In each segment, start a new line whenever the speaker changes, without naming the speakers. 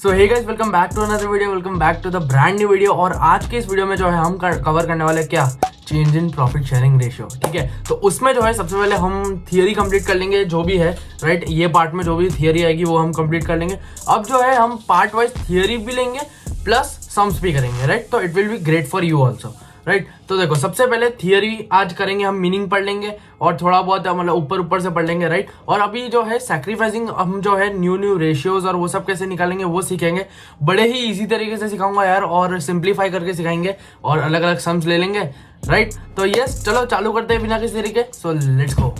So hey guys, welcome back to another video. Welcome back to the brand new video. और आज के इस video में जो है हम कवर करने वाले क्या, change in profit sharing ratio. ठीक है, तो उसमें जो है सबसे पहले हम थियरी कंप्लीट कर लेंगे जो भी है, राइट। ये पार्ट में जो भी थियरी आएगी वो हम कंप्लीट कर लेंगे। अब जो है हम पार्ट वाइज थियरी भी लेंगे प्लस सम्स भी करेंगे, राइट। तो it will be great for you also, right. तो देखो, सबसे पहले थियरी आज करेंगे, हम मीनिंग पढ़ लेंगे और थोड़ा बहुत मतलब ऊपर ऊपर से पढ़ लेंगे, राइट। और अभी जो है सैक्रिफाइसिंग, हम जो है न्यू न्यू रेशियोज और वो सब कैसे निकालेंगे वो सीखेंगे। बड़े ही इजी तरीके से सिखाऊंगा यार, और सिंप्लीफाई करके सिखाएंगे और अलग अलग सम्स ले लेंगे, राइट। तो यस, चलो चालू करते हैं बिना किसी तरीके। So let's go.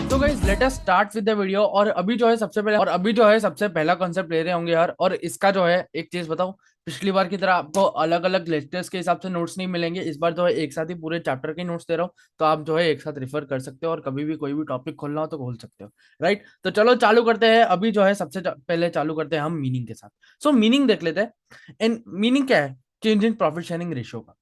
तो guys let us start with the video. और अभी जो है सबसे पहला कॉन्सेप्ट ले रहे होंगे यार। और इसका जो है एक चीज बताऊं, पिछली बार की तरह आपको अलग अलग लेक्चर्स के हिसाब से नोट्स नहीं मिलेंगे। इस बार जो है एक साथ ही पूरे चैप्टर के नोट्स दे रहा हूँ, तो आप जो है एक साथ रिफर कर सकते हो और कभी भी कोई भी टॉपिक खोलना हो तो खोल सकते हो, राइट। तो चलो चालू करते हैं। अभी जो है सबसे पहले चालू करते हैं हम मीनिंग के साथ। सो मीनिंग देख लेते हैं। एंड मीनिंग क्या है? Change in profit sharing ratio का।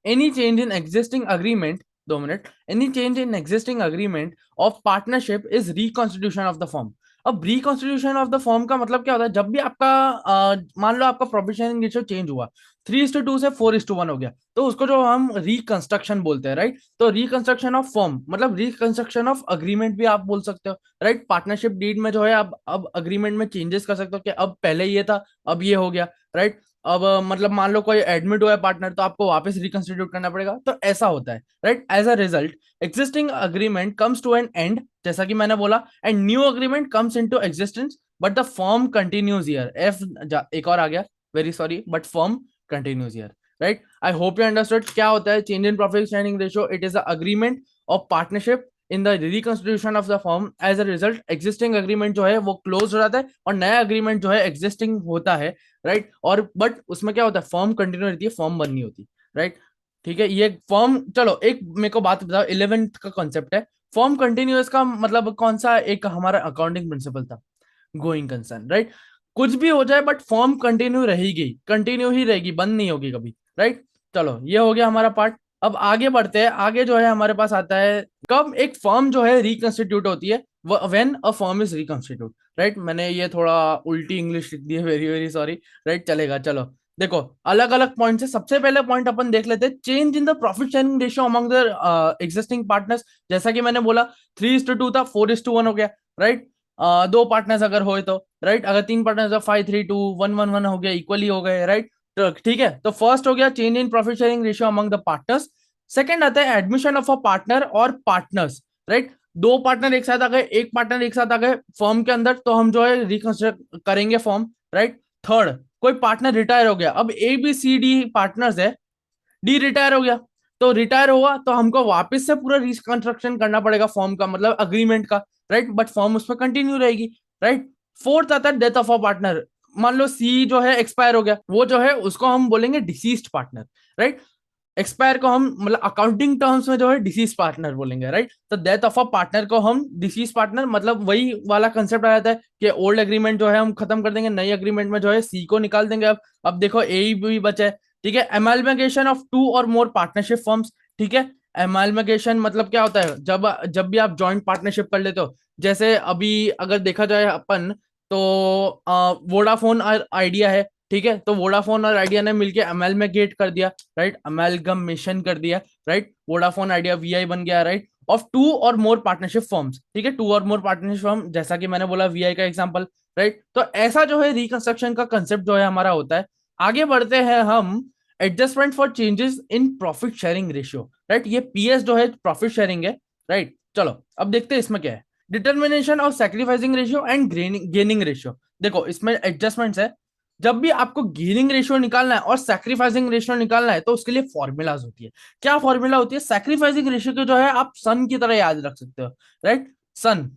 Any change in existing agreement, 2 minute, any change in existing agreement of partnership is reconstitution of the firm. अब रिकॉन्स्टिट्यूशन ऑफ द फॉर्म का मतलब क्या होता है? जब भी आपका मान लो आपका प्रोफेशनल रेशियो चेंज हुआ, 3:2 से 4:1 हो गया, तो उसको जो हम रिकंस्ट्रक्शन बोलते हैं, राइट। तो रिकंस्ट्रक्शन ऑफ फॉर्म मतलब रिकंस्ट्रक्शन ऑफ अग्रीमेंट भी आप बोल सकते हो, राइट। पार्टनरशिप डीड में जो है अब अग्रीमेंट में चेंजेस कर सकते हो कि अब पहले ये था, अब ये हो गया, राइट। अब मतलब मान लो कोई एडमिट हुआ है पार्टनर, तो आपको वापस रिकंस्टिट्यूट करना पड़ेगा, तो ऐसा होता है, right. As a result existing agreement comes to an end, जैसा कि मैंने बोला, and new agreement comes into existence but the firm continues here. एक और आ गया, very sorry, but firm continues here, right. I hope you understood क्या होता है change in profit sharing ratio. It is the agreement of partnership in the reconstitution of the firm. As a result existing agreement जो है वो close हो जाता है और नया अग्रीमेंट जो है एग्जिस्टिंग होता है, राइट। और बट उसमें क्या होता है, फॉर्म कंटिन्यू रहती है, फॉर्म बंद नहीं होती, राइट। ठीक है, ये फॉर्म, चलो एक मेरे को बात बताओ, 11th का कॉन्सेप्ट है फॉर्म कंटिन्यूअस का मतलब कौन सा? एक हमारा अकाउंटिंग प्रिंसिपल था, गोइंग कंसर्न, राइट। कुछ भी हो जाए बट फॉर्म कंटिन्यू रहेगी, कंटिन्यू ही रहेगी, बंद नहीं होगी कभी, राइट। चलो ये हो गया हमारा पार्ट। अब आगे बढ़ते हैं। आगे जो है हमारे पास आता है कब एक फर्म जो है रिकंस्टिट्यूट होती है, when a firm is reconstitute, right. मैंने ये थोड़ा उल्टी इंग्लिश लिख दी है, वेरी वेरी सॉरी, राइट। चलेगा, चलो देखो अलग अलग पॉइंट है। सबसे पहले पॉइंट अपन देख लेते हैं, change in the profit sharing ratio among the existing partners. जैसा कि मैंने बोला 3:2 था, 4:1 हो गया, राइट। दो पार्टनर्स अगर हो तो, राइट। अगर तीन पार्टनर्स, 5:3:2 1:1 हो गया, इक्वली हो गए, राइट। तो ठीक है, तो फर्स्ट हो गया change in profit sharing ratio among the partners. Second आता है एडमिशन ऑफ अ पार्टनर और पार्टनर्स, राइट। दो पार्टनर एक साथ आ गए, एक पार्टनर एक साथ आ गए फॉर्म के अंदर, तो हम जो है रिकंस्ट्रक्ट करेंगे फॉर्म, राइट। थर्ड, कोई पार्टनर रिटायर हो गया, अब A B C D partners है, डी रिटायर हो गया, तो रिटायर हुआ तो हमको वापस से पूरा रिकंस्ट्रक्शन करना पड़ेगा फॉर्म का, मतलब अग्रीमेंट का, राइट। बट फॉर्म उसमें कंटिन्यू रहेगी, राइट। फोर्थ आता है डेथ ऑफ अ पार्टनर। मान लो सी जो है एक्सपायर हो गया, वो जो है उसको हम बोलेंगे डिसीज्ड पार्टनर, राइट। एक्सपायर को हम मतलब अकाउंटिंग टर्म्स में जो है डिसीज पार्टनर बोलेंगे, राइट। तो डेथ ऑफ अ पार्टनर को हम डिसीज पार्टनर, मतलब वही वाला कंसेप्ट आ जाता है कि ओल्ड एग्रीमेंट जो है हम खत्म कर देंगे, नई एग्रीमेंट में जो है सी को निकाल देंगे। अब देखो ए भी बचा है, ठीक है। एमालमेगेशन ऑफ टू और मोर पार्टनरशिप फर्म्स, ठीक है। एमालमेगेशन मतलब क्या होता है? जब जब भी आप जॉइंट पार्टनरशिप कर लेते हो, जैसे अभी अगर देखा जाए अपन, तो वोडाफोन आइडिया है, ठीक है। तो वोडाफोन और आइडिया ने मिलकर अमेलमेगेट कर दिया, राइट, अमेलगमेशन कर दिया, राइट। वोडाफोन आइडिया वीआई बन गया, राइट, ऑफ टू और मोर पार्टनरशिप फर्म्स, ठीक है। टू और मोर पार्टनरशिप फर्म, जैसा कि मैंने बोला वीआई का एग्जांपल, राइट। तो ऐसा जो है रिकंस्ट्रक्शन का कंसेप्ट जो है हमारा होता है। आगे बढ़ते हैं हम, adjustment for changes in profit sharing ratio, right. ये पीएस जो है प्रॉफिट शेयरिंग है, राइट। चलो अब देखते हैं इसमें क्या है। Determination of sacrificing ratio and gaining ratio. देखो इसमें एडजस्टमेंट्स है। जब भी आपको गेनिंग रेशियो निकालना है और सैक्रिफाइसिंग रेशियो निकालना है, तो उसके लिए फॉर्मूलाज होती है। क्या फॉर्मूला होती है? सैक्रिफाइसिंग रेशियो को जो है आप सन की तरह याद रख सकते हो, राइट। सन,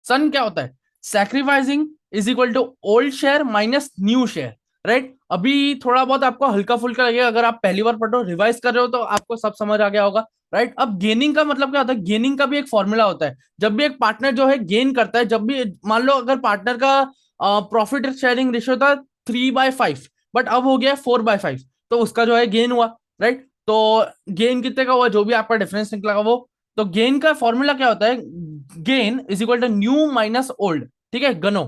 सन क्या होता है? Sacrificing is equal to old share minus new share, right. अभी थोड़ा बहुत आपको हल्का फुल्का लगेगा, अगर आप पहली बार पढ़ रहे हो, रिवाइज कर रहे हो, तो आपको सब समझ आ गया होगा, राइट। अब गेनिंग का मतलब क्या होता है? गेनिंग का भी एक फॉर्मूला होता है। जब भी एक पार्टनर जो है गेन करता है, जब भी मान लो अगर पार्टनर का प्रॉफिट शेयरिंग रेशियो था 3/5, बट अब हो गया 4/5, तो उसका जो है गेन हुआ, राइट। तो गेन कितने का हुआ? जो भी आपका डिफरेंस निकला वो तो गेन का फॉर्मूला क्या होता है, gain is equal to new minus old, ठीक है, गनो।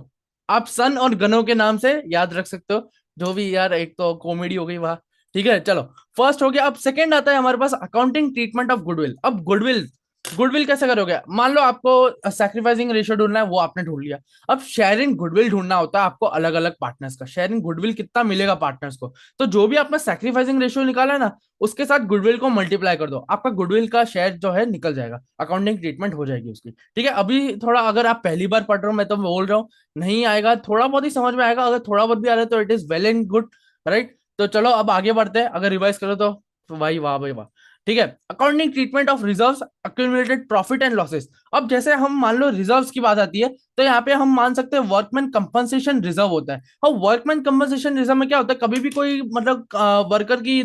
आप सन और गनो के नाम से याद रख सकते हो, जो भी यार, एक तो कॉमेडी हो गई वहां। ठीक है, चलो, फर्स्ट हो गया। अब सेकंड आता है हमारे पास अकाउंटिंग ट्रीटमेंट ऑफ गुडविल। अब गुडविल, गुडविल कैसे करोगे, मान लो आपको सैक्रिफाइसिंग रेशियो ढूंढना है, वो आपने ढूंढ लिया। अब शेयरिंग गुडविल ढूंढना होता है आपको अलग अलग पार्टनर्स का, शेयरिंग गुडविल कितना मिलेगा पार्टनर्स को। तो जो भी आपने सैक्रिफाइसिंग रेशियो निकाला है ना, उसके साथ गुडविल को मल्टीप्लाई कर दो, आपका गुडविल का शेयर जो है निकल जाएगा, अकाउंटिंग ट्रीटमेंट हो जाएगी उसकी। ठीक है, अभी थोड़ा अगर आप पहली बार पढ़ रहे हो, मैं तो बोल रहा हूँ नहीं आएगा, थोड़ा बहुत ही समझ में आएगा, अगर थोड़ा बहुत भी आ रहा है तो it is well and good, right. तो चलो अब आगे बढ़ते हैं, अगर रिवाइज करो तो भाई वाह भाई वाह। ठीक है, accounting treatment of reserves, accumulated profit and losses. अब जैसे हम मान लो रिजर्व्स की बात आती है, तो यहाँ पे हम मान सकते हैं वर्कमैन कंपनसेशन रिजर्व होता है। और वर्कमैन कंपनसेशन रिजर्व में क्या होता है, कभी भी कोई मतलब वर्कर की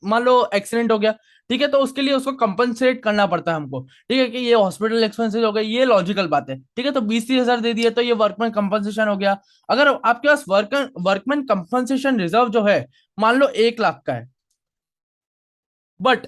मान लो एक्सीडेंट हो गया, ठीक है, तो उसके लिए उसको कंपनसेट करना पड़ता है हमको। ठीक है, कि ये हॉस्पिटल एक्सपेंसेस हो गए, ये लॉजिकल बात है। ठीक है, तो 20-30 हजार दे दिए तो ये वर्कमैन कंपनसेशन हो गया। अगर आपके पास वर्कमैन कंपनसेशन रिजर्व जो है, मान लो 1 लाख का है, बट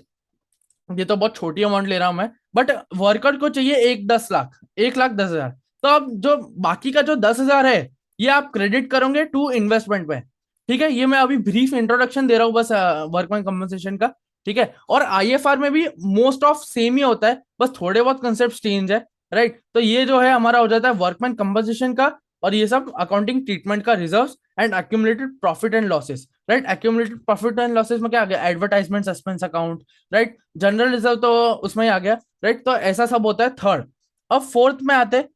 ये तो बहुत छोटी अमाउंट ले रहा हूं मैं, बट वर्कर को चाहिए 1-10 लाख, 1,10,000। तो अब जो बाकी का जो 10,000 है, ये आप क्रेडिट करोगे टू इन्वेस्टमेंट में। ठीक है, ये मैं अभी ब्रीफ इंट्रोडक्शन दे रहा हूँ बस वर्कमैन कंपनसेशन का। ठीक है, और आईएफआर में भी मोस्ट ऑफ सेम ही होता है, बस थोड़े बहुत कंसेप्ट चेंज है, राइट। तो ये जो है हमारा हो जाता है वर्कमैन कंपनसेशन का, और ये सब अकाउंटिंग ट्रीटमेंट का, reserve and accumulated profit and losses, right. Accumulated profit and losses में क्या आ गया, advertisement suspense account, right. General reserve तो उसमें ही आ गया, राइट। तो ऐसा सब होता है थर्ड। अब फोर्थ में आते हैं,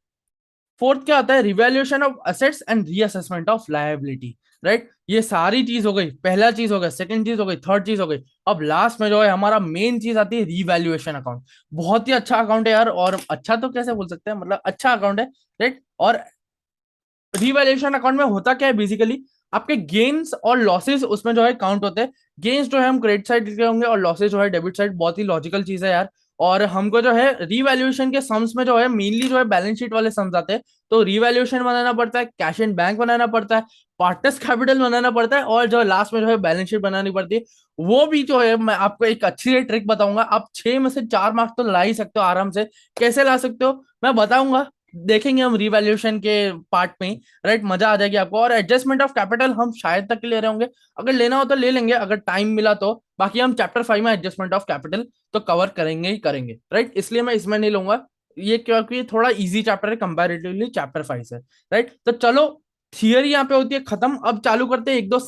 फोर्थ क्या आता है, revaluation of assets and reassessment of liability, right. ये सारी चीज हो गई, पहला चीज हो गया, सेकंड चीज हो गई, थर्ड चीज हो गई। अब लास्ट में जो है हमारा मेन चीज आती है, रिवैल्यूएशन अकाउंट। बहुत ही अच्छा अकाउंट है यार, और अच्छा तो कैसे बोल सकते हैं, मतलब अच्छा अकाउंट है, राइट। और रिवैल्यूएशन अकाउंट में होता क्या है बेसिकली, आपके गेन्स और लॉसेस उसमें जो है काउंट होते हैं। गेन्स जो है हम क्रेडिट साइड लिखे होंगे, और लॉसेस जो है डेबिट साइड। बहुत ही लॉजिकल चीज है यार। और हमको जो है रिवैल्यूएशन के सम्स में जो है मेनली जो है बैलेंस शीट वाले सम्स आते हैं। तो रिवैल्यूएशन बनाना पड़ता है, कैश एंड बैंक बनाना पड़ता है, पार्टनर्स कैपिटल बनाना पड़ता है, और जो लास्ट में जो है बैलेंस शीट बनानी पड़ती है। वो भी जो है मैं आपको एक अच्छी ट्रिक बताऊंगा, आप 6 में से 4 मार्क्स तो ला ही सकते हो आराम से। कैसे ला सकते हो मैं बताऊंगा, देखेंगे हम रिवैल्यूएशन के पार्ट में, राइट। मजा आ जाएगी आपको। और एडजस्टमेंट ऑफ कैपिटल हम शायद तक ले रहे होंगे, अगर लेना हो तो ले लेंगे, अगर टाइम मिला तो। बाकी हम चैप्टर 5 में एडजस्टमेंट ऑफ कैपिटल तो कवर करेंगे ही करेंगे, राइट। इसलिए मैं इसमें नहीं लूंगा ये, क्योंकि थोड़ा इजी चैप्टर है कंपैरेटिवली चैप्टर 5 से, राइट। तो चलो, थियरी यहाँ पे होती है खत्म। अब चालू करते हैं एक दो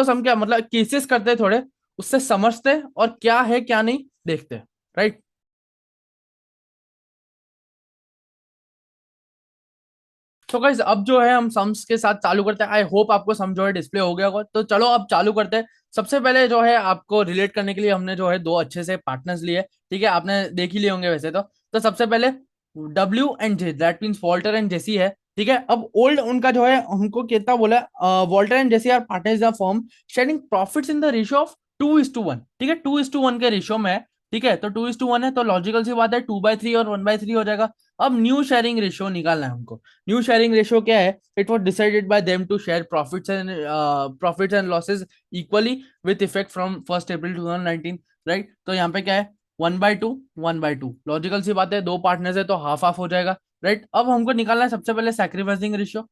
सम क्या मतलब केसेस करते हैं थोड़े, उससे समझते हैं और क्या है क्या नहीं देखते हैं, राइट। तो गाइस अब जो है हम सम्स के साथ चालू करते हैं। आई होप आपको सम जो है डिस्प्ले हो गया होगा। तो चलो अब चालू करते हैं। सबसे पहले जो है आपको रिलेट करने के लिए हमने जो है दो अच्छे से पार्टनर्स लिए। ठीक है, आपने देख ही लिए होंगे वैसे तो सबसे पहले W and J, that means Walter and Jesse है। ठीक है, अब ओल्ड उनका जो है हमको कितना बोला, Walter and Jesse are partners in the firm sharing profits in the ratio of 2:1। ठीक है, 2:1 के रेशियो में है। ठीक है, तो 2:1 है, तो लॉजिकल सी बात है 2/3 और 1/3 हो जाएगा। अब न्यू शेयरिंग रेशियो निकालना है हमको। न्यू शेयरिंग रेशियो क्या है, it was decided by them to share profits and losses equally with effect from 1 April 2019, right. तो यहाँ पे क्या है, 1/2 1/2, लॉजिकल सी बात है, दो पार्टनर्स है तो हाफ हाफ हो जाएगा, राइट। अब हमको निकालना है सबसे पहले सैक्रिफाइसिंग रेशियो।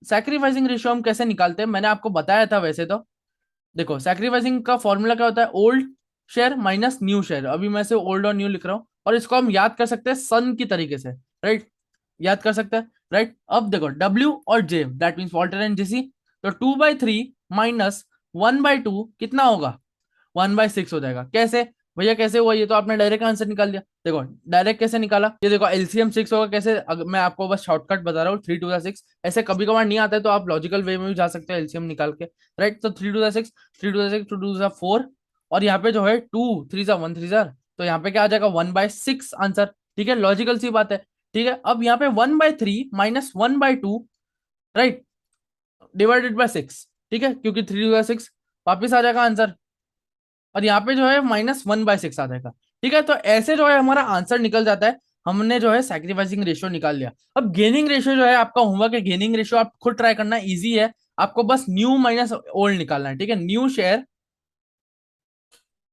सैक्रिफाइसिंग रेशियो हम कैसे निकालते हैं, मैंने आपको बताया था वैसे तो। देखो, सैक्रिफाइसिंग का फॉर्मूला क्या होता है, old share minus new share. अभी मैं से ओल्ड और न्यू लिख रहा हूँ, और इसको हम याद कर सकते हैं सन की तरीके से, राइट। याद कर सकते हैं, राइट। अब देखो, W और J that means Walter and Jesse, तो 2/3 माइनस 1/2 कितना होगा, 1/6 हो जाएगा। कैसे भैया, कैसे हुआ, ये तो आपने डायरेक्ट आंसर निकाल दिया। देखो डायरेक्ट कैसे निकाला, ये देखो एलसीएम 6 होगा कैसे, मैं आपको बस शॉर्टकट बता रहा हूँ, 3 to the 6। ऐसे कभी कभार नहीं आता है तो आप लॉजिकल वे में भी जा सकते हैं एलसीएम निकाल के, राइट। तो 3 to the 6, 3 to the 6, 2 to the 4, और यहाँ पे जो है 2 3 1 3, तो यहाँ पे क्या आ जाएगा, 1/6 आंसर। ठीक है, लॉजिकल सी बात है। ठीक है, अब यहाँ पे 1/3 माइनस 1/2, राइट, डिवाइडेड बाय 6। ठीक है, क्योंकि 3 to the 6 वापिस आ जाएगा आंसर, और यहाँ पे जो है -1/6 आ जाएगा। ठीक है, तो ऐसे जो है हमारा आंसर निकल जाता है। हमने जो है सैक्रिफाइसिंग रेशियो निकाल लिया। अब गेनिंग रेशियो जो है आपका होमवर्क है, गेनिंग रेशियो आप खुद ट्राई करना, इजी है। आपको बस न्यू माइनस ओल्ड निकालना है। ठीक है, new share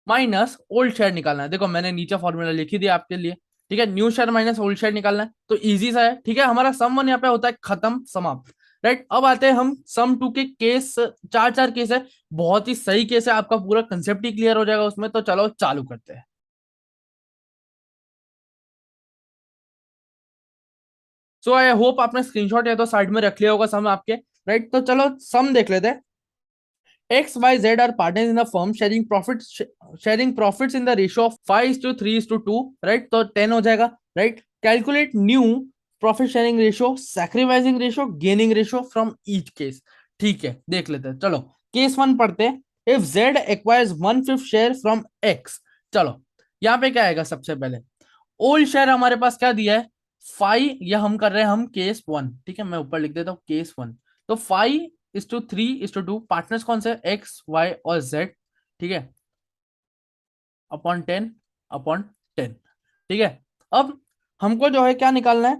minus old share निकालना है। देखो मैंने नीचे फॉर्मूला लिख ही दिया आपके लिए, ठीक है। New share minus old share निकालना है, तो इजी सा है, ठीक है। हमारा सम वन यहाँ पे होता है खत्म, समाप्त, राइट। अब आते हैं हम सम टू के केस, चार चार केस है, बहुत ही सही केस है, आपका पूरा कंसेप्ट ही क्लियर हो जाएगा उसमें। तो चलो चालू करते हैं। सो आई होप आपने स्क्रीनशॉट या तो साइड में रख लिया होगा सम आपके, राइट। तो चलो सम देख लेते हैं। X, Y, Z are partners in the firm sharing profits in the ratio of 5:3:2, right? तो 10 हो जाएगा, right? Calculate new profit sharing ratio, sacrificing ratio, gaining ratio from each case। ठीक है, देख लेते हैं। चलो केस वन पढ़ते हैं। If Z acquires 1/5 share from X, चलो यहाँ पे क्या आएगा सबसे पहले। ओल्ड शेयर हमारे पास क्या दिया है, 5, या हम कर रहे हैं हम केस वन, ठीक है। मैं ऊपर लिख देता हूँ केस वन। तो 5:3:2, पार्टनर्स कौन से, एक्स वाई और जेड, ठीक है, अपॉन 10/10, ठीक है। अब हमको जो है क्या निकालना है,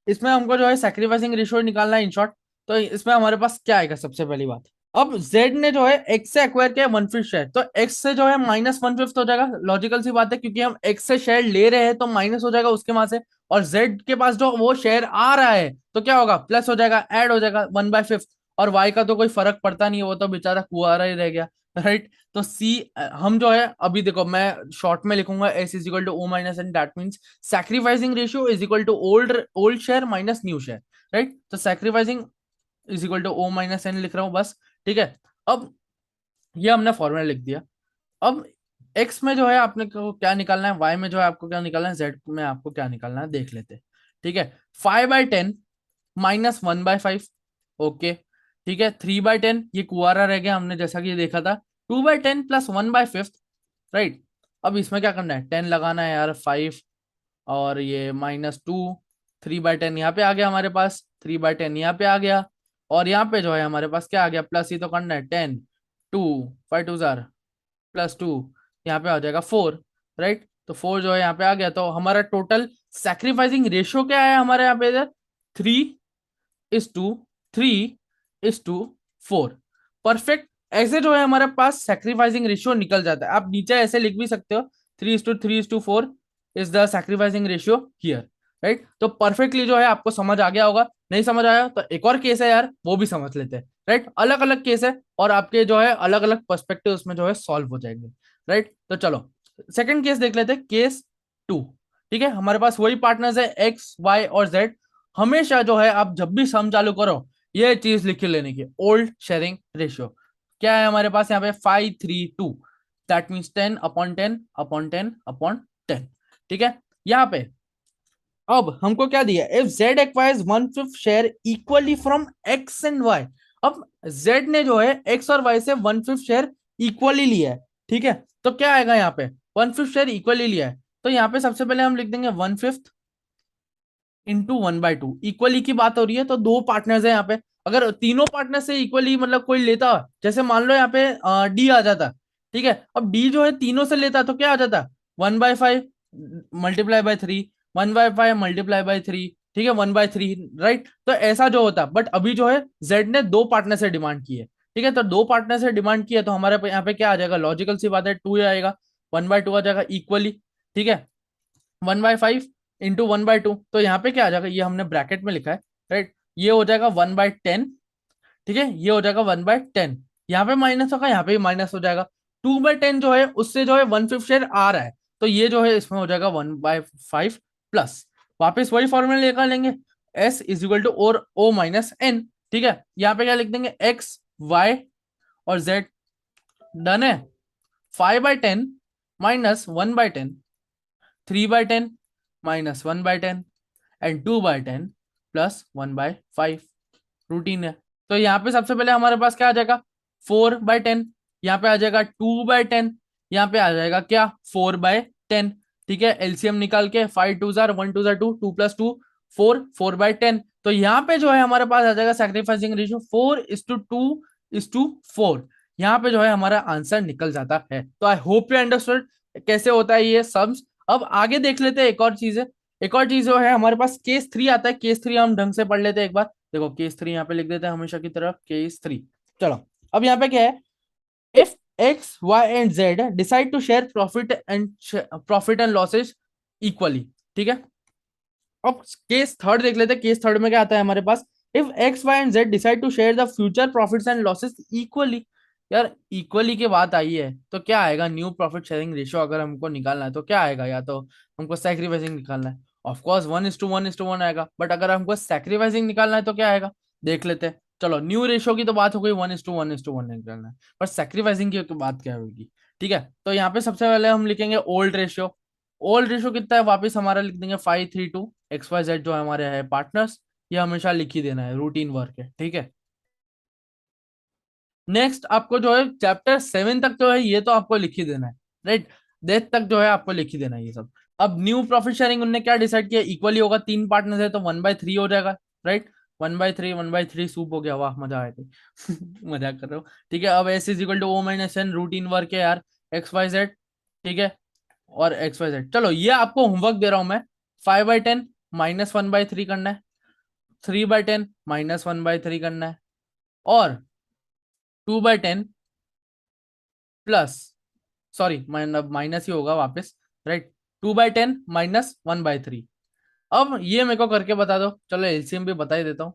इसमें हमको जो है सैक्रिफाइसिंग रेशियो निकालना है इन शॉर्ट। तो इसमें हमारे पास क्या आएगा सबसे पहली बात। अब Z ने जो है X से एक्वायर किया 1/5 शेयर, तो X से जो है -1/5 हो जाएगा, लॉजिकल सी बात है, क्योंकि हम X से शेयर ले रहे हैं तो माइनस हो जाएगा उसके वहां से। और Z के पास जो वो शेयर आ रहा है तो क्या होगा, प्लस हो जाएगा, ऐड हो जाएगा 1/5। और Y का तो कोई फर्क पड़ता नहीं है, वो तो बेचारा कुआरा ही रह गया, राइट। तो C, हम जो है अभी देखो मैं शॉर्ट में लिखूंगा S is equal to O minus N, that means sacrificing ratio is equal to old share minus new share, right. तो sacrificing is equal to O minus N लिख रहा हूं बस, ठीक है। अब ये हमने फॉर्मूला लिख दिया। अब x में जो है आपने को क्या निकालना है, y में जो है आपको क्या निकालना है, z में आपको क्या निकालना है देख लेते हैं, ठीक है। 5/10 -1/5, ओके, ठीक है। 3/10 ये कुआरा रह गया, हमने जैसा कि ये देखा था। 2/10 प्लस 1/5, राइट। अब इसमें क्या करना है, 10 लगाना है यार, 5 और ये -2, 3/10 यहाँ पे आ गया हमारे पास, 3/10 यहाँ पे आ गया। और यहाँ पे जो है हमारे पास क्या आ गया, प्लस ही तो करना है, 10, 2, 5 2 जार +2, यहाँ पे आ जाएगा 4, राइट। तो 4 जो है यहाँ पे आ गया, तो हमारा टोटल सैक्रिफाइसिंग रेशियो क्या है हमारे यहाँ पे इधर, 3:3:4, परफेक्ट। ऐसे जो है हमारे पास सैक्रिफाइसिंग रेशियो निकल जाता है। आप नीचे ऐसे लिख भी सकते हो, 3:3:4 is the sacrificing ratio here, right. तो परफेक्टली जो है आपको समझ आ गया होगा। नहीं समझ आया तो एक और केस है यार, वो भी समझ लेते हैं, राइट। अलग अलग केस है और आपके जो है अलग अलग पर्सपेक्टिव उसमें जो है सॉल्व हो जाएंगे, राइट। तो चलो सेकंड केस देख लेते हैं, केस टू, ठीक है। हमारे पास वही पार्टनर्स है एक्स वाई और जेड। हमेशा जो है आप जब भी सम चालू करो ये चीज लिख लेने की, ओल्ड शेयरिंग रेशियो क्या है हमारे पास यहाँ पे, 5:3:2, दैट मीन्स 10/10/10/10, ठीक है। यहाँ पे अब हमको क्या दिया, if Z acquires 1/5 share equally from X and Y. अब जेड ने जो है एक्स और वाई से 1/5 शेयर इक्वली लिया है, ठीक है। तो क्या आएगा यहाँ पे, 1/5 शेयर इक्वली लिया है, तो यहाँ पे सबसे पहले हम लिख देंगे 1/5 इंटू 1/2। इक्वली की बात हो रही है तो दो पार्टनर्स है यहाँ पे, अगर तीनों पार्टनर से इक्वली मतलब कोई लेता, जैसे मान लो यहाँ पे डी आ जाता, ठीक है। अब डी जो है तीनों से लेता तो क्या आ जाता, 1/5 मल्टीप्लाई बाय 3, 1/5 मल्टीप्लाई बाय 3, ठीक है, 1/3, राइट। तो ऐसा जो होता, बट अभी जो है जेड ने दो पार्टनर से डिमांड की है, ठीक है। तो दो पार्टनर से डिमांड की है तो हमारे यहाँ पे क्या आ जाएगा, लॉजिकल सी बात है, 2 आएगा, 1/2 आ जाएगा इक्वली, ठीक है। 1/5 इंटू 1/2, तो यहाँ पे क्या आ जाएगा, ये हमने ब्रैकेट में लिखा है, राइट। ये हो जाएगा 1/10, ठीक है। ये हो जाएगा 1/10, यहाँ पे माइनस होगा, यहाँ पे भी माइनस हो जाएगा। 2/10 जो है उससे जो है 1/5 शेयर आ रहा है, तो ये जो है इसमें हो जाएगा 1/5 प्लस, वापिस वही फॉर्मूला लेकर लेंगे, S इज इक्वल टू और O माइनस एन, ठीक है। यहाँ पे क्या लिख देंगे, एक्स वाई और जेड, डन है। 5/10 -1/10, 3/10 -1/10 एंड 2/10 +1/5, रूटीन है। तो यहाँ पे सबसे पहले हमारे पास क्या आ जाएगा, 4/10, यहाँ पे आ जाएगा 2/10, यहाँ पे आ जाएगा क्या, 4/10, ठीक है। एलसीएम निकाल के 5 2 जार 1 2 जार 2, 2 + 2 4, 4/10। तो यहाँ पे जो है हमारे पास आ जाएगा सैक्रिफाइसिंग रेशियो 4:2:4, यहाँ पे जो है हमारा आंसर निकल जाता है। तो आई होप यू अंडरस्टूड कैसे होता है ये सम्स। अब आगे देख लेते हैं एक और चीज है, एक और चीज जो है हमारे पास केस थ्री आता है। केस थ्री हम ढंग से पढ़ लेते हैं एक बार। देखो केस थ्री यहाँ पे लिख देते हैं हमेशा की तरह, केस थ्री। चलो अब यहाँ पे क्या है, if X Y and Z decide to share profit and losses equally. ठीक है, अब केस थर्ड देख लेते हैं। केस थर्ड में क्या आता है हमारे पास, if X Y and Z decide to share the future profits and losses equally. यार इक्वली की बात आई है तो क्या आएगा, न्यू प्रॉफिट शेयरिंग रेशियो अगर हमको निकालना है तो क्या आएगा, या तो हमको सैक्रिफाइसिंग निकालना है, ऑफ कोर्स 1:1:1 आएगा, बट अगर हमको सैक्रिफाइसिंग निकालना है तो क्या आएगा, देख लेते हैं। चलो न्यू रेशियो की तो बात हो गई, 1:1:1 निकालना है, पर सैक्रिफाइसिंग की तो बात क्या होगी। ठीक है, तो यहाँ पे सबसे पहले हम लिखेंगे ओल्ड रेशियो। ओल्ड रेशियो कितना है, वापस हमारा लिख देंगे 5:3 एक्स वाई जेड जो हमारे है पार्टनर्स, ये हमेशा लिख ही देना है, रूटीन वर्क है। ठीक है, नेक्स्ट आपको जो है चैप्टर 7 तक जो है ये तो आपको लिख ही देना है, राइट। डेथ तक जो है आपको लिख ही देना है ये सब। अब न्यू प्रॉफिट शेयरिंग उनने क्या डिसाइड किया, इक्वली होगा, तीन पार्टनर्स है तो 1/3 हो जाएगा, राइट। 1/3 सूप हो गया, वाह मजा आया थी मजाक कर रहे हो। ठीक है, अब S is equal to O minus N, routine work है यार, एक्स वाई जेड। ठीक है, और एक्स वाई जेड, चलो ये आपको होमवर्क दे रहा हूं मैं। 5/10 -1/3 करना है, 3/10 -1/3 करना है, और 2/10 प्लस, सॉरी माइनस ही होगा वापस, राइट, 2/10 -1/3। अब ये मेरे को करके बता दो, चलो एलसीएम भी बता ही देता हूँ।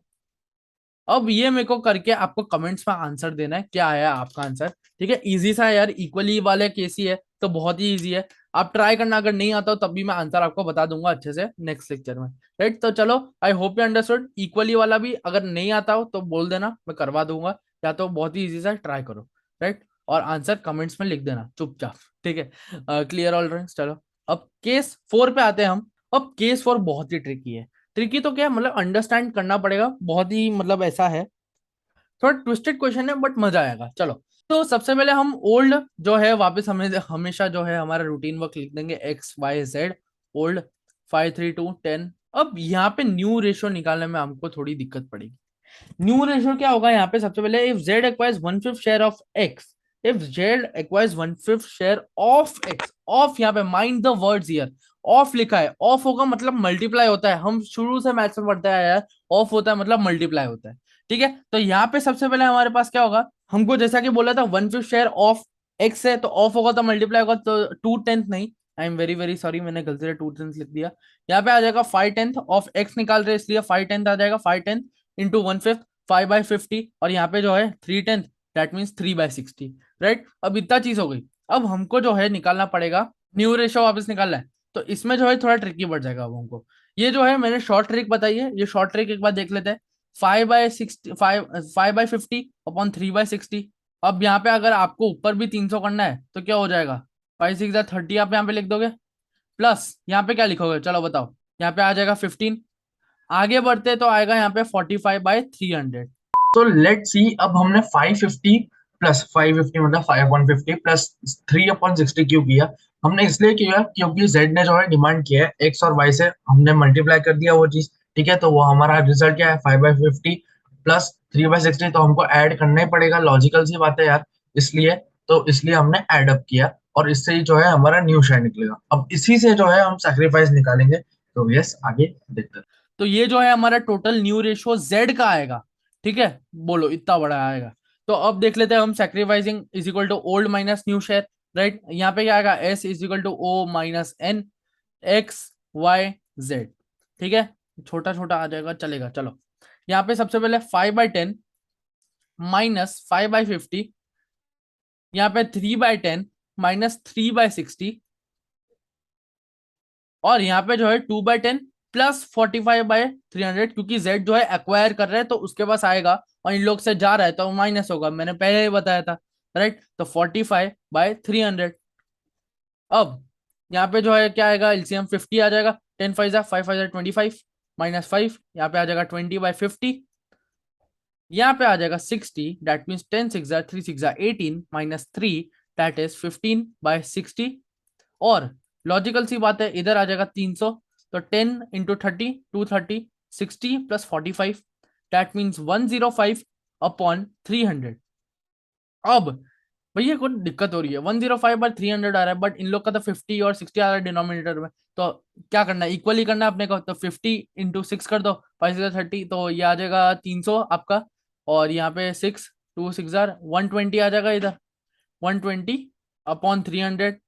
अब ये मेरे को करके आपको कमेंट्स में आंसर देना है, क्या आया आपका आंसर। ठीक है, इजी सा है यार, इक्वली वाले केस ही है तो बहुत ही इजी है। आप ट्राई करना, अगर नहीं आता हो तब भी मैं आंसर आपको बता दूंगा अच्छे से नेक्स्ट लेक्चर में, राइट। तो चलो, आई होप यू अंडरस्टूड। इक्वली वाला भी अगर नहीं आता हो तो बोल देना, मैं करवा दूंगा, या तो बहुत ही इजी सा ट्राई करो, राइट। और आंसर कमेंट्स में लिख देना चुपचाप। ठीक है, क्लियर ऑल राइट। चलो अब केस 4 पे आते हैं हम। अब केस 4 बहुत ही ट्रिकी है। ट्रिकी तो क्या, मतलब अंडरस्टैंड करना पड़ेगा, बहुत ही मतलब ऐसा है, थोड़ा ट्विस्टेड क्वेश्चन है बट मजा आएगा। चलो, तो सबसे पहले हम ओल्ड जो है वापस हमें हमेशा जो है हमारा रूटीन वर्क लिख देंगे, एक्स वाई जेड ओल्ड 5:3:10। अब यहाँ पे न्यू रेशियो निकालने में हमको थोड़ी दिक्कत पड़ेगी। न्यू रेशियो क्या होगा यहाँ पे, सबसे पहले if Z acquires 1/5 share of x, if Z acquires 1/5 share of x, of यहाँ पे mind the words here, of लिखा है, ऑफ होगा मतलब मल्टीप्लाई होता है, हम शुरू से मैथ्स में पढ़ते हैं यार, ऑफ होता है मतलब मल्टीप्लाई होता है। ठीक है, तो यहाँ पे सबसे पहले हमारे पास क्या होगा, हमको जैसा कि बोला था 1/5 शेयर ऑफ एक्स है तो ऑफ होगा तो मल्टीप्लाई होगा, तो 2/10 नहीं, I am very very sorry, मैंने गलती से 2/10 लिख दिया। यहाँ पे आ जाएगा 5/10 ऑफ एक्स निकाल रहे हैं इसलिए 5/10 आ जाएगा, 5/10 इंटू 1/5, 5/50, और यहाँ पे जो है 3/10, दैट मीन्स 3/60, राइट। अब इतना चीज हो गई। अब हमको जो है निकालना पड़ेगा न्यू रेशियो, वापस निकालना है, तो इसमें जो है थोड़ा ट्रिकी बढ़ जाएगा अब हमको। ये जो है मैंने शॉर्ट ट्रिक बताई है, ये शॉर्ट ट्रिक एक बार देख लेते हैं। 5/60 अब यहाँ पे अगर आपको ऊपर भी 300 करना है तो क्या हो जाएगा, 5×6 = 30 आप यहाँ पे लिख दोगे, प्लस यहाँ पे क्या लिखोगे, चलो बताओ, यहाँ पे आ जाएगा 15। आगे बढ़ते तो आएगा यहाँ पे 45/300। तो लेट सी, अब हमने 550 प्लस 550 मतलब 150 प्लस 3/60 क्यों किया, हमने इसलिए किया क्योंकि जेड ने जो है डिमांड किया है एक्स और वाई से, हमने मल्टीप्लाई कर दिया वो चीज। ठीक है, तो वो हमारा रिजल्ट क्या है, 5/50 प्लस 3/60, तो हमको ऐड करना ही पड़ेगा, लॉजिकल सी बात है यार। इसलिए, तो इसलिए हमने ऐड अप किया, और इससे ही जो है हमारा न्यू शेयर निकलेगा। अब इसी से जो है हम सैक्रिफाइस निकालेंगे। तो यस, आगे देखते हैं। तो ये जो है हमारा टोटल न्यू रेशियो जेड का आएगा। ठीक है, बोलो इतना बड़ा आएगा। तो अब देख लेते हैं हम, sacrificing is equal to old minus new share, right. यहाँ पे क्या आएगा, S is equal to O minus N, X Y Z. ठीक है, छोटा छोटा आ जाएगा, चलेगा। चलो, यहाँ पे सबसे पहले 5/10 -5/50, यहाँ पे 3/10 -3/60, और यहाँ पे जो है 2/10 प्लस 45/300, क्योंकि z जो है एक्वायर कर रहे हैं तो उसके पास आएगा, और इन लोग से जा रहा है तो माइनस होगा, मैंने पहले ही बताया था, राइट। तो 45/300। अब यहाँ पे जो है क्या आएगा, एलसीएम 50 आ जाएगा, 10×5 = 5, 5 × 25 -5, यहाँ पे आ जाएगा 20/50, यहाँ पे आ जाएगा 60, दैट मीन्स 10×6 = 3×6 = 18 दैट इज 15/60। और लॉजिकल सी बात है, इधर आ जाएगा 300, तो 10 × 30 230, 60 प्लस 45, दैट मीन्स 105/300। अब भैया कुछ दिक्कत हो रही है, 105/300 आ रहा है, बट इन लोग का तो 50 और 60 आ रहा है डिनोमिनेटर में, तो क्या करना है, इक्वली करना है अपने को, तो 50 × 6 कर दो, 5×30, तो ये आ जाएगा 300 आपका, और यहाँ पे 6 2 6 120 आ जाएगा इधर, 120/300।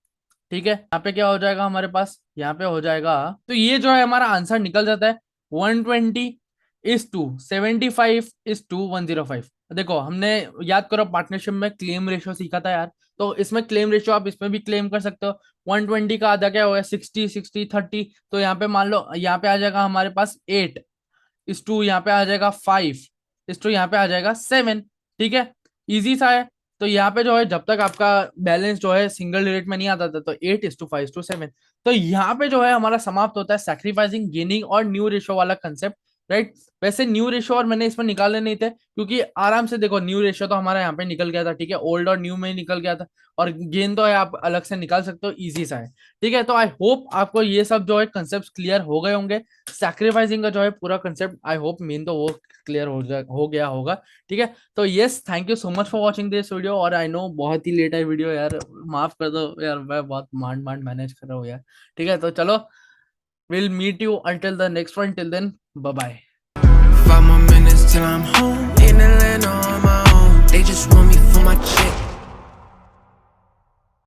ठीक है, यहाँ पे क्या हो जाएगा हमारे पास, यहाँ पे हो जाएगा, तो ये जो है हमारा आंसर निकल जाता है 120:75:105। देखो हमने, याद करो पार्टनरशिप में क्लेम रेशियो सीखा था यार, तो इसमें क्लेम रेशियो आप इसमें भी क्लेम कर सकते हो। 120 का आधा क्या होगा, 60/60/30, तो यहाँ पे मान लो यहाँ पे आ जाएगा हमारे पास 8:2, यहाँ पे आ जाएगा 5:2, यहाँ पे आ जाएगा 7। ठीक है, इजी सा है। तो यहाँ पे जो है जब तक आपका बैलेंस जो है सिंगल डिजिट में नहीं आता था, तो 8:5:7। तो यहाँ पे जो है हमारा समाप्त होता है सैक्रिफाइसिंग, गेनिंग और न्यू रेशो वाला कंसेप्ट। राइट, वैसे न्यू रेशो और मैंने इसमें निकाले नहीं थे, क्योंकि आराम से देखो न्यू रेशो तो हमारा यहाँ पे निकल गया था। ठीक है, ओल्ड और न्यू में ही निकल गया था, और गेन तो है आप अलग से निकाल सकते हो, इजी सा है। ठीक है, तो आई होप आपको ये सब जो है कंसेप्ट क्लियर हो गए होंगे। सैक्रिफाइसिंग का जो है पूरा कंसेप्ट आई होप मेन तो वो क्लियर हो गया होगा। ठीक है, तो yes, thank you so much for watching this video. और आई नो बहुत ही लेट आई वीडियो यार, माफ कर दो यार, मैं बहुत मांड मांड मैनेज कर रहा हूँ यार। ठीक है, तो चलो, will meet you until the next one, till then bye bye.
5 more minutes till I'm home.